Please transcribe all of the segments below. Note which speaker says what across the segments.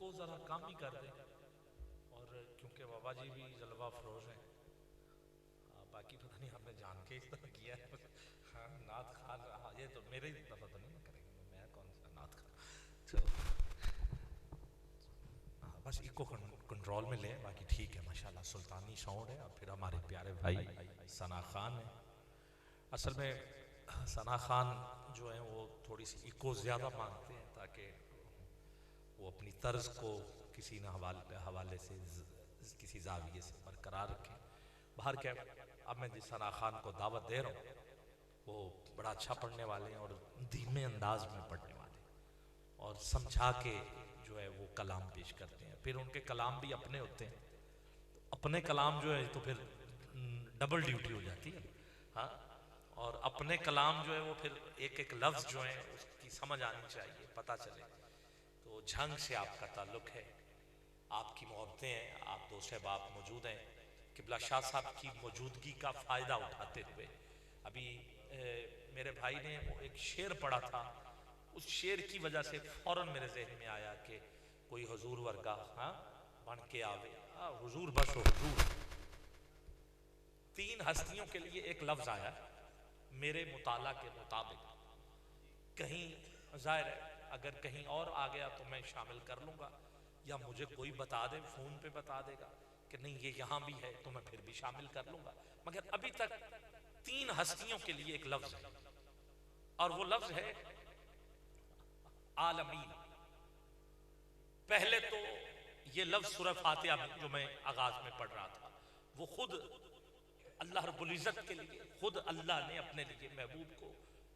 Speaker 1: वो ज़रा कम ही कर दें। और क्योंकि बाबा जी भी जलवा फरोज हैं, बाकी पता नहीं आपने जान के इस तरह किया है। हाँ, नात खान, हाँ, ये तो मेरे ही दफा तो नहीं करेंगे, मैं कौन सा नात खान। तो बस इसको कंट्रोल में लें, बाकी ठीक है माशाल्लाह, सुल्तानी साउंड है। और फिर हमारे प्यारे भाई सना खान है। असल में सना खान जो है वो थोड़ी सी इको ज़्यादा मांगते हैं, ताकि वो अपनी तर्ज को किसी न हवाले से किसी जाविये से बरकरार रखें। बाहर क्या, अब मैं जिस सना खान को दावत दे रहा हूँ वो बड़ा अच्छा पढ़ने वाले हैं और धीमे अंदाज में पढ़ने वाले, और समझा के जो है वो कलाम पेश करते हैं। फिर उनके कलाम भी अपने होते हैं, तो अपने कलाम जो है तो फिर डबल ड्यूटी हो जाती है। हाँ, और अपने कलाम जो है वो फिर एक एक लफ्ज़ जो है उसकी समझ आनी चाहिए, पता चले। तो झंग से आपका ताल्लुक़ है, आपकी मोहब्बतें हैं, आप दो सहबाब मौजूद हैं। किबला शाह साहब की मौजूदगी का फ़ायदा उठाते हुए अभी मेरे भाई ने वो एक शेर पढ़ा था, उस शेर की वजह से फ़ौरन मेरे जहन में आया कि कोई हुजूर वर्गा हाँ बन के आवे, हुजूर बस हुजूर। तीन हस्तियों के लिए एक लफ्ज़ आया मेरे मुताला के मुताबिक, कहीं ज़ाहिर है अगर कहीं और आ गया तो मैं शामिल कर लूँगा, या मुझे कोई बता दे, फ़ोन पे बता देगा कि नहीं ये यहाँ भी है तो मैं फिर भी शामिल कर लूँगा। मगर अभी तक तीन हस्तियों के लिए एक लफ्ज़ है, और वो लफ्ज़ है आलमीन। पहले तो ये लफ्ज़ सूरह फातिहा में जो मैं आगाज़ में पढ़ रहा था, वो खुद अल्लाह रब्बुल इज़्ज़त के लिए, खुद अल्लाह ने अपने लिए महबूब को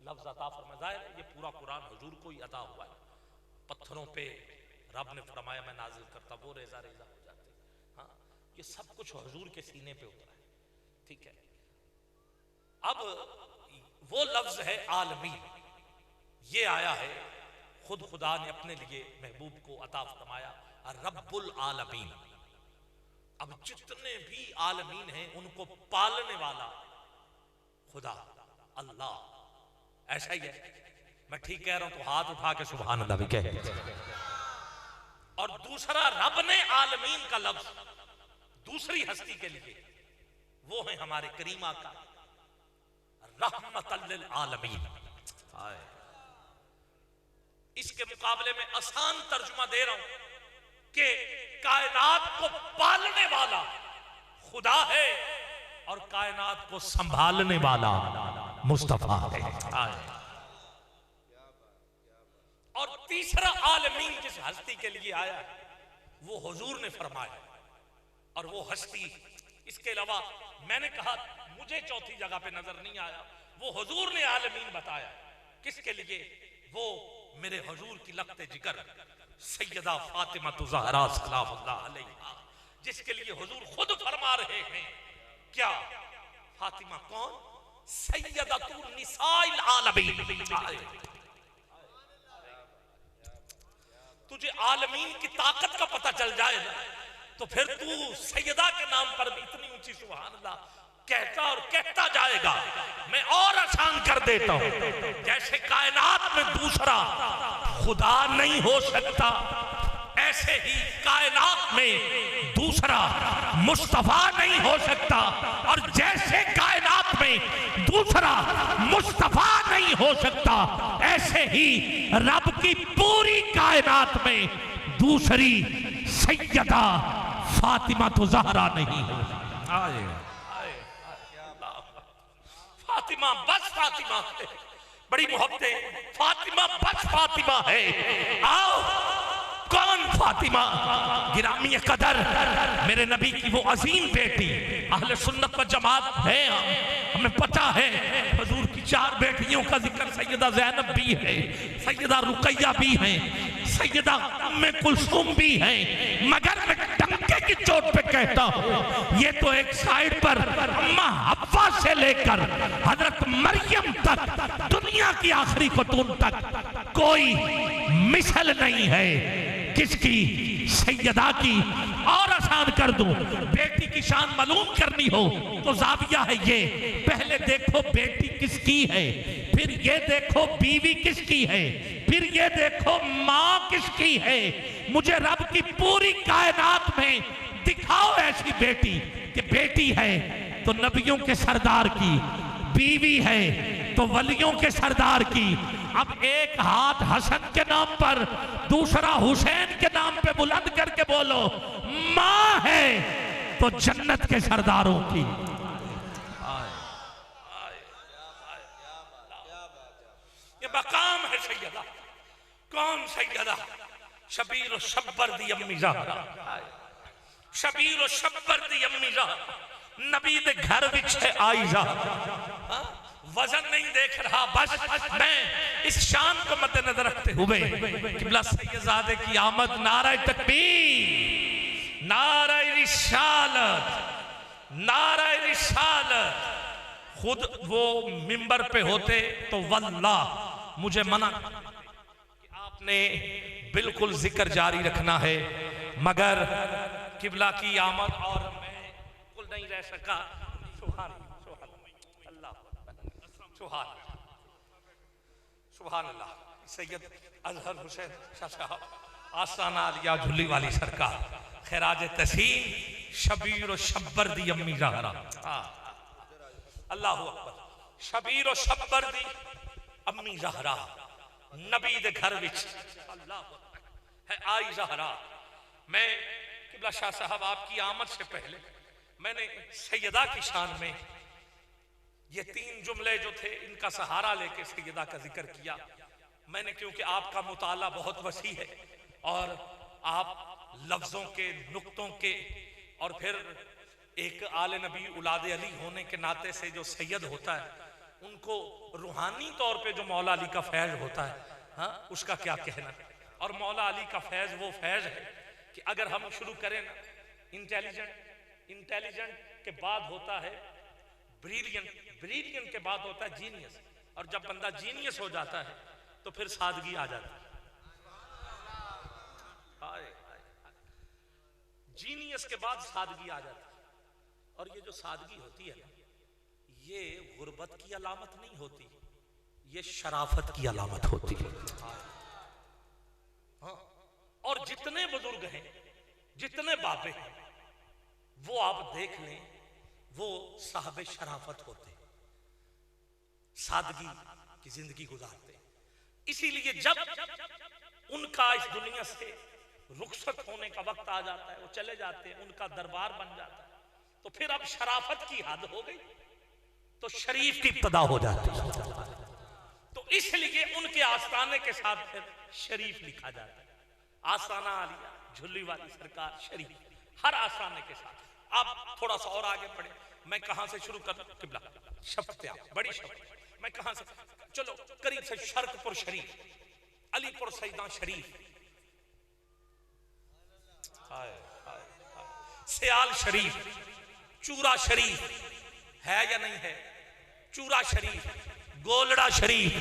Speaker 1: लफ्ज़ अता फरमाया। ये पूरा कुरान हुजूर को ही अता हुआ है। पत्थरों पे रब ने फरमाया मैं नाजिल करता, वो रेजा रेजा हो जाते। हाँ, ये सब कुछ हुजूर के सीने पे उतरा है, ठीक है। अब वो लफ्ज़ है आलमीन, ये आया है खुद खुदा ने अपने लिए महबूब को अता फरमाया रब्बुल आलमीन। अब जितने भी आलमीन हैं उनको पालने वाला खुदा अल्लाह, ऐसा ही है। मैं ठीक कह रहा हूं तो हाथ उठा के सुभान अल्लाह भी कह। और दूसरा रब ने आलमीन का लफ्ज दूसरी हस्ती के लिए, वो है हमारे करीमा का रहमतल लिल आलमीन। इसके मुकाबले में आसान तर्जुमा दे रहा हूं कि कायनात को पालने वाला खुदा है और कायनात को संभालने वाला मुस्तफा है। और तीसरा आलमीन जिस हस्ती के लिए आया वो हुजूर ने फरमाया, और वो हस्ती इसके अलावा मैंने कहा मुझे चौथी जगह पे नजर नहीं आया, वो हुजूर ने आलमीन बताया। किसके लिए? वो मेरे हुजूर की लख्ते जिगर सैयदा फातिमा ज़हरा सलामुल्लाह अलैहा, जिसके लिए हुजूर खुद फरमा रहे हैं क्या? फातिमा कौन? सैयदतुन निसाइल आलमीन। तुझे आलमीन की ताकत का पता चल जाए ना, तो फिर तू सैयदा के नाम पर भी इतनी ऊंची सुभान अल्लाह कहता और कहता जाएगा। मैं और आसान कर देता हूं, जैसे कायनात में दूसरा खुदा नहीं हो सकता, ऐसे ही कायनात में दूसरा मुस्तफा नहीं हो सकता, और जैसे कायनात में दूसरा मुस्तफा नहीं हो सकता, ऐसे ही रब की पूरी कायनात में दूसरी सैयदा फातिमा तो ज़हरा नहीं हो सकती। फातिमा बस फातिमा है, बड़ी मोहब्बत है। फातिमा बस फातिमा है। आओ, कौन फातिमा? गिरामी कदर मेरे नबी की वो अजीम बेटी, अहले सुन्नत व जमात है, हमें पता है। हुजूर की 4 बेटियों का जिक्र सैयदा ज़ैनब भी है, सैयदा रुकैया भी है, सैयदा उम्मे कुलसूम भी है। मगर मैं डंके की चोट पे कहता हूँ, ये तो एक साइड पर अम्मा हव्वा से लेकर हजरत मरियम तक, दुनिया की आखिरी खुतून तक कोई मिसल नहीं है। किसकी? सैयदा की। और आसान कर दूं, बेटी की शान मालूम करनी हो तो जाविया है ये। पहले देखो बेटी किसकी है, फिर ये देखो बीवी किसकी है, फिर ये देखो माँ किसकी है। मुझे रब की पूरी कायनात में दिखाओ ऐसी बेटी कि बेटी है तो नबियों के सरदार की, बीवी है तो वलियों के सरदार की। अब एक हाथ हसन के नाम पर, दूसरा हुसैन के नाम पे बुलंद करके बोलो, माँ है तो जन्नत के सरदारों की। ये मकाम है सैयदा। कौन सैयदा? शबीर शब्बर दी अम्मी ज़हरा, शबीर शब्बर दी अम्मी ज़हरा, नबी दे घर विच है आई ज़हरा। वजन नहीं देख रहा, बस मैं इस शान को मद्देनजर रखते हुए किबला सैयदजादे की आमद, नारा तकबीर, नारा रिसालत, नारा रिसालत। खुद वो मिंबर पे होते तो वल्लाह मुझे मना कि आपने बिल्कुल जिक्र जारी रखना है, मगर किबला की आमद और मैं बिल्कुल नहीं रह सका। सुभान अल्लाह, सुभान अल्लाह। सैयद अजहर हुसैन शाह साहब, आस्ताना आलिया झुल्ली वाली सरकार, खैराज तसीम शबीर और शब्बर दी अम्मी ज़हरा। अल्लाह अकबर। शबीर और शब्बर दी अम्मी ज़हरा, नबी दे घर विच अल्लाह है आई ज़हरा। मैं किबला शाह साहब आपकी आमद से पहले मैंने सैयदा की शान में ये 3 जुमले जो थे इनका सहारा लेके सैयदा का जिक्र किया मैंने, क्योंकि आपका मुताला बहुत वसी है और आप लफ्जों के, नुक्तों के, और फिर एक आले नबी उलादे अली होने के नाते से जो सैयद होता है उनको रूहानी तौर पे जो मौला अली का फैज़ होता है, हाँ, उसका क्या कहना। और मौला अली का फैज़ वो फैज़ है कि अगर हम शुरू करें ना, इंटेलिजेंट के बाद होता है ब्रिलियंट, ब्रिलियंट के बाद होता है जीनियस, और जब बंदा जीनियस हो जाता है तो फिर सादगी आ जाती है। जीनियस के बाद सादगी आ जाती है। और ये जो सादगी होती है ना, ये गुर्बत की अलामत नहीं होती, ये शराफत की अलामत होती है। हाँ। और जितने बुजुर्ग हैं, जितने बाबे हैं, वो आप देख लें, वो साहबे शराफत होते, सादगी की जिंदगी गुजारते। इसीलिए जब उनका इस दुनिया से रुखसत होने का वक्त आ जाता है, वो चले जाते हैं, उनका दरबार बन जाता है, तो फिर अब शराफत की हद हो गई तो शरीफ की इब्तदा हो जाती है। तो इसलिए उनके आस्थाने के साथ फिर शरीफ लिखा जाता है। आस्थाना आलिया झुल्ली वाली सरकार शरीफ, हर आस्थाने के साथ। आप थोड़ा सा और आगे बढ़े, मैं कहां से शुरू कर, किबला शफ्त बड़ी शफ्त, मैं कहां से, चलो करीब से शर्कपुर शरीफ, अलीपुर सैदा शरीफ, सियाल शरीफ, चूरा शरीफ है या नहीं है, चूरा शरीफ, गोलड़ा शरीफ,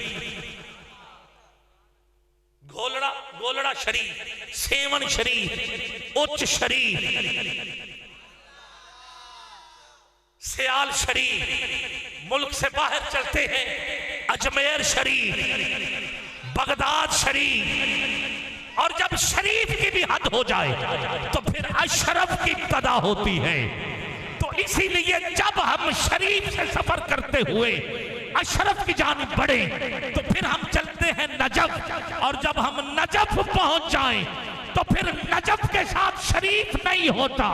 Speaker 1: गोलड़ा शरीफ, सेवन शरीफ, उच्च शरीफ, सियाल शरीफ, मुल्क से बाहर चलते हैं अजमेर शरीफ, बगदाद शरीफ, और जब शरीफ की भी हद हो जाए तो फिर अशरफ की इब्तदा होती है। तो इसीलिए जब हम शरीफ से सफर करते हुए अशरफ की जानिब बढ़े तो फिर हम चलते हैं नजफ, और जब हम नजफ पहुंच जाएं तो फिर नजफ के साथ शरीफ नहीं होता,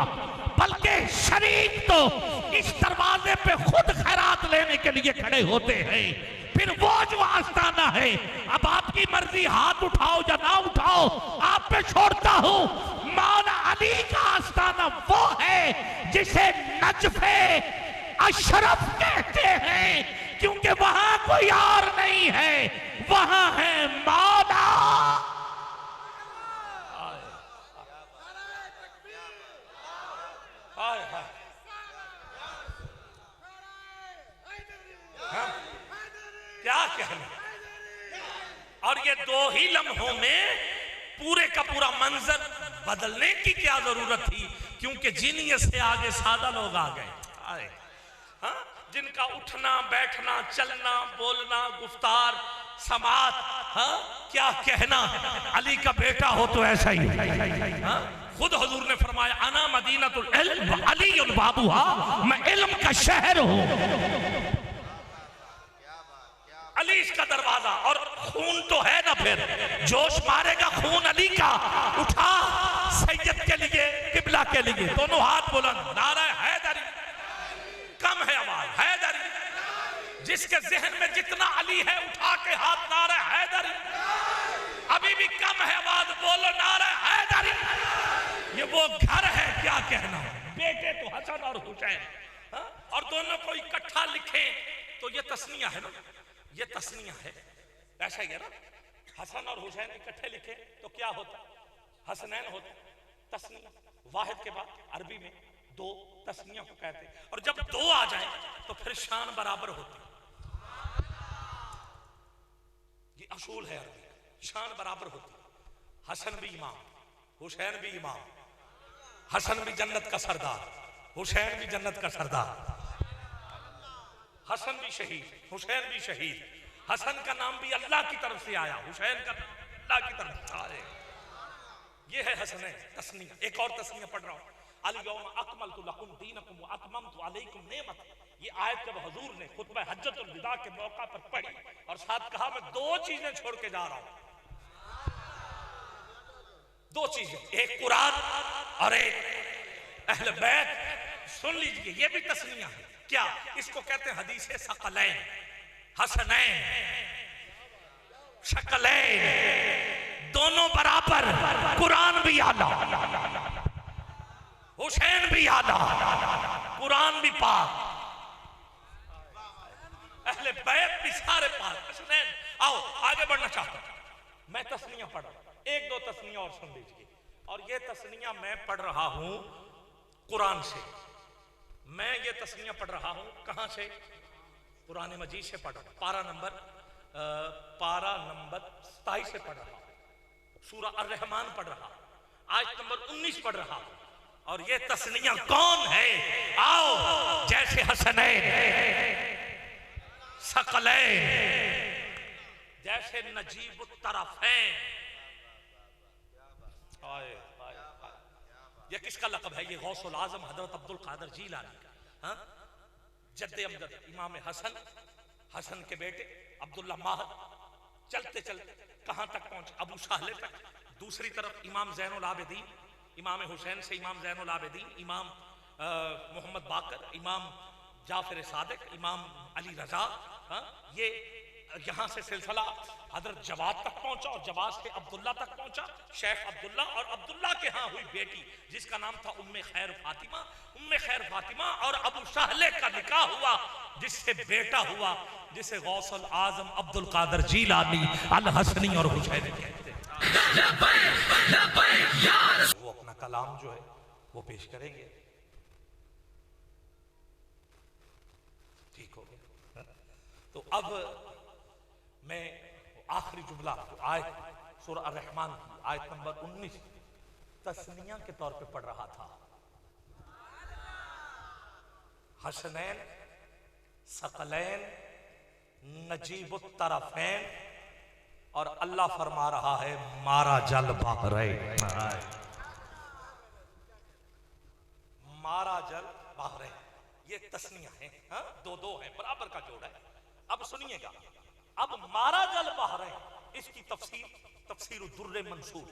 Speaker 1: बल्कि शरीफ तो इस दरवाजे पे खुद खैरात लेने के लिए खड़े होते हैं। फिर वो जो आस्थाना है, अब आपकी मर्जी, हाथ उठाओ या ना उठाओ, आप पे छोड़ता हूं। मौला अली का आस्थाना वो है जिसे नजफे अशरफ कहते हैं, क्योंकि वहां कोई और नहीं है, वहां है मौला। क्या कहना। और ये 2 ही लम्हों में पूरे का पूरा मंजर बदलने की क्या जरूरत थी, क्योंकि जीनियस से आगे सादा लोग आ गए। हाँ? जिनका उठना बैठना चलना बोलना गुफ्तार समात, हाँ क्या कहना, अली का बेटा हो तो ऐसा ही। हाँ खुद हुजूर ने फरमाया अना मदीनतुल इल्म अली बाबूहा, मैं इल्म का शहर हूँ, अली इसका दरवाजा। और खून तो है ना, फिर जोश मारेगा खून अली का, उठा सैयद के लिए किबला के लिए दोनों हाथ बुलंद, नारा हैदरी। कम है आवाज हैदरी, जिसके जहन में जितना अली है उठा के हाथ, नारा हैदरी। अभी भी कम है आवाज, बोलो नारा हैदरी। ये वो घर है, क्या कहना, बेटे तो हसन और हुसैन, और दोनों को इकट्ठा लिखे तो ये तस्निया है ना, ये तस्निया है, ऐसा ही है ना। हसन और हुसैन इकट्ठे लिखे तो क्या होता, हसनैन होता। तस्निया वाहिद के बाद अरबी में दो तस्निया को कहते हैं, और जब दो आ जाए तो फिर शान बराबर होती। ये असूल है अरबी, शान बराबर होती। हसन भी इमाम, हुसैन भी इमाम, हसन भी जन्नत का सरदार, हुसैन भी जन्नत का सरदार। हसन भी शहीद, हुसैन भी शहीद। हसन का नाम भी अल्लाह की तरफ से आया, हुसैन का नाम अल्लाह की तरफ से आया। ये है हसनैन तस्निया। एक और तस्निया पढ़ रहा हूं, अल-यौमा अकमलतु लकुम दीनकुम व अतममतु अलैकुम नेमती। ये आयत जब हुजूर ने खुतबा हज्जतुल विदा के मौका पर पढ़ी और साथ कहा मैं दो चीजें छोड़ के जा रहा हूं, दो चीजें, एक कुरान और एक अहले बैत। सुन लीजिए, ये भी तस्निया है। क्या इसको कहते हैं हदीस सकलैन, हसनैन शकलैन, दोनों बराबर। कुरान भी आला, हुसैन भी आला, कुरान भी पाक, अहले बैत भी सारे पाक। हसनैन आओ आगे बढ़ना चाहता हूं, मैं तस्निया पढ़ रहा हूं, एक दो तस्निया और सुन लीजिए। और ये तस्निया मैं पढ़ रहा हूं कुरान से, मैं ये तस्निया पढ़ रहा हूं कहां से, कुरान मजीद से पढ़ रहा हूं। पारा नंबर 27 से पढ़ रहा हूं, सूरा अर्रहमान पढ़ रहा हूं, आयत नंबर 19 पढ़ रहा हूं। और ये तस्निया कौन है, आओ, जैसे हसनैन सकलैन, जैसे नजीबुत तरफ़ैन। ये किसका लक़ब है, ये गौसुल आज़म हज़रत अब्दुल कादिर जीलानी का, जद्दे अमजद इमाम हसन, हसन के बेटे अब्दुल्ला माहद। चलते चलते कहां तक पहुंचे, अबू साहले तक। दूसरी तरफ इमाम ज़ैनुल आबिदीन, इमाम हुसैन से इमाम ज़ैनुल आबिदीन, इमाम मोहम्मद बाकर, इमाम जाफर सादिक, इमाम अली रजा। ये यहाँ से सिलसिला हजरत जवाद तक पहुंचा और जवाद से अब्दुल्ला तक पहुंचा, शेख अब्दुल्ला, और अब्दुल्ला के यहाँ हुई बेटी जिसका नाम था उम्मे खैर फातिमा। उम्मे खैर फातिमा और अबू साहले का निकाह हुआ, जिससे बेटा हुआ जिसे गौसुल आजम अब्दुल कादिर जीलानी अल हसनी और हुसैनी कहते हैं। वो अपना कलाम जो है वो पेश करेंगे, ठीक हो गया। तो अब मैं आखिरी जुमला आयत सूरह अर्रहमान की आयत नंबर 19 तस्निया के तौर पे पढ़ रहा था। हसनैन सकलैन नजीबुत तरफ़ैन, और अल्लाह फरमा रहा है मारा जल बहरैन, मारा जल बहरैन। ये तस्निया है, दो दो है, बराबर का जोड़ है। अब सुनिएगा, अब मारा जल बहरैन इसकी तफसीर दुर्रे मंसूर,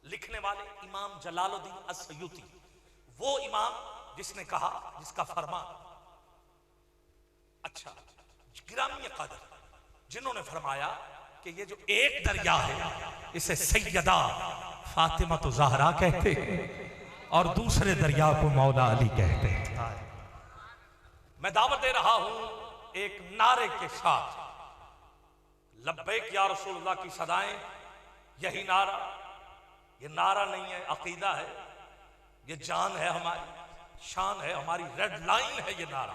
Speaker 1: लिखने वाले इमाम जलालुद्दीन अस्सयूती, वो इमाम जिसने कहा, जिसका फरमान, अच्छा गिरामी कदर, जिन्होंने फरमाया कि ये जो एक दरिया है इसे सैयदा फातिमा तो ज़हरा कहते और दूसरे दरिया को मौला अली कहते हैं। मैं दावत दे रहा हूं एक नारे के साथ, लब्बैक या रसूलुल्लाह की सदाएं, यही नारा, ये नारा नहीं है, अकीदा है, ये जान है हमारी, शान है हमारी, रेड लाइन है ये नारा,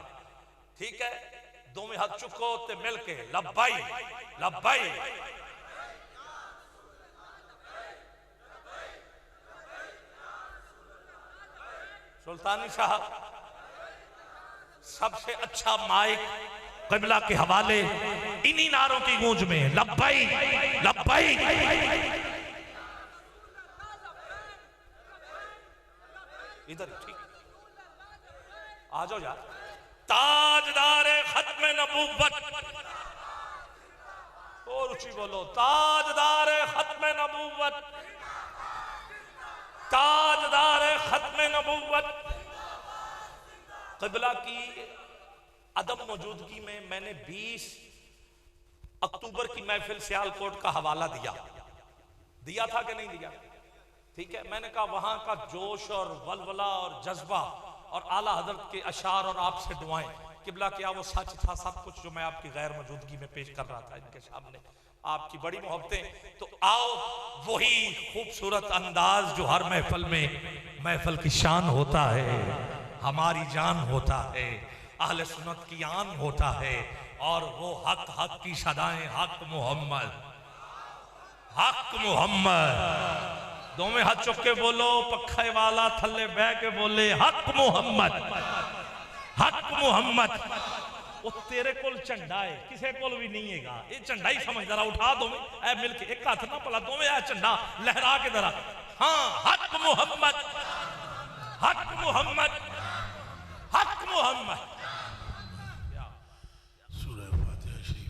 Speaker 1: ठीक है। दो में हाथ चुको ते मिल के लब्बाई लब्बाई, सुल्तानी साहब सबसे अच्छा माइक क़िबला के हवाले इन्हीं नारों की गूंज में लब्बैक लब्बैक। इधर ठीक आ जाओ यार। ताजदारे खत्म नबूवत, और ऊंची बोलो, ताजदारे खत्म नबूवत, ताजदारे खत्म नबूवत। क़िबला की अदम मौजूदगी में मैंने 20 अक्टूबर की महफिल सियालकोट का हवाला दिया था कि नहीं दिया? ठीक है, मैंने कहा वहां का जोश और वलवला और जज्बा और आला हजरत के अशार और आपसे दुआएं, क़िबला क्या वो सच था सब कुछ जो मैं आपकी गैर मौजूदगी में पेश कर रहा था इनके सामने? आपकी बड़ी मोहब्बतें। तो आओ वही खूबसूरत अंदाज जो हर महफिल में महफिल की शान होता है, हमारी जान होता है, अहले सुन्नत की आन होता है, और वो हक हक की सदाएं, हक मोहम्मद, हक मोहम्मद। दोवें हाथ चुक के बोलो, पखे वाला थल्ले बह के बोले हक मोहम्मद, हक मोहम्मद। वो तेरे कोल झंडा है, किसी कोल भी नहीं हैगा, ये झंडा ही समझ जरा, उठा दो ऐ मिलके एक हाथ ना पला दोवें ऐ झंडा लहरा के जरा, हाँ हक मोहम्मद, हक मोहम्मद, हक मोहम्मद।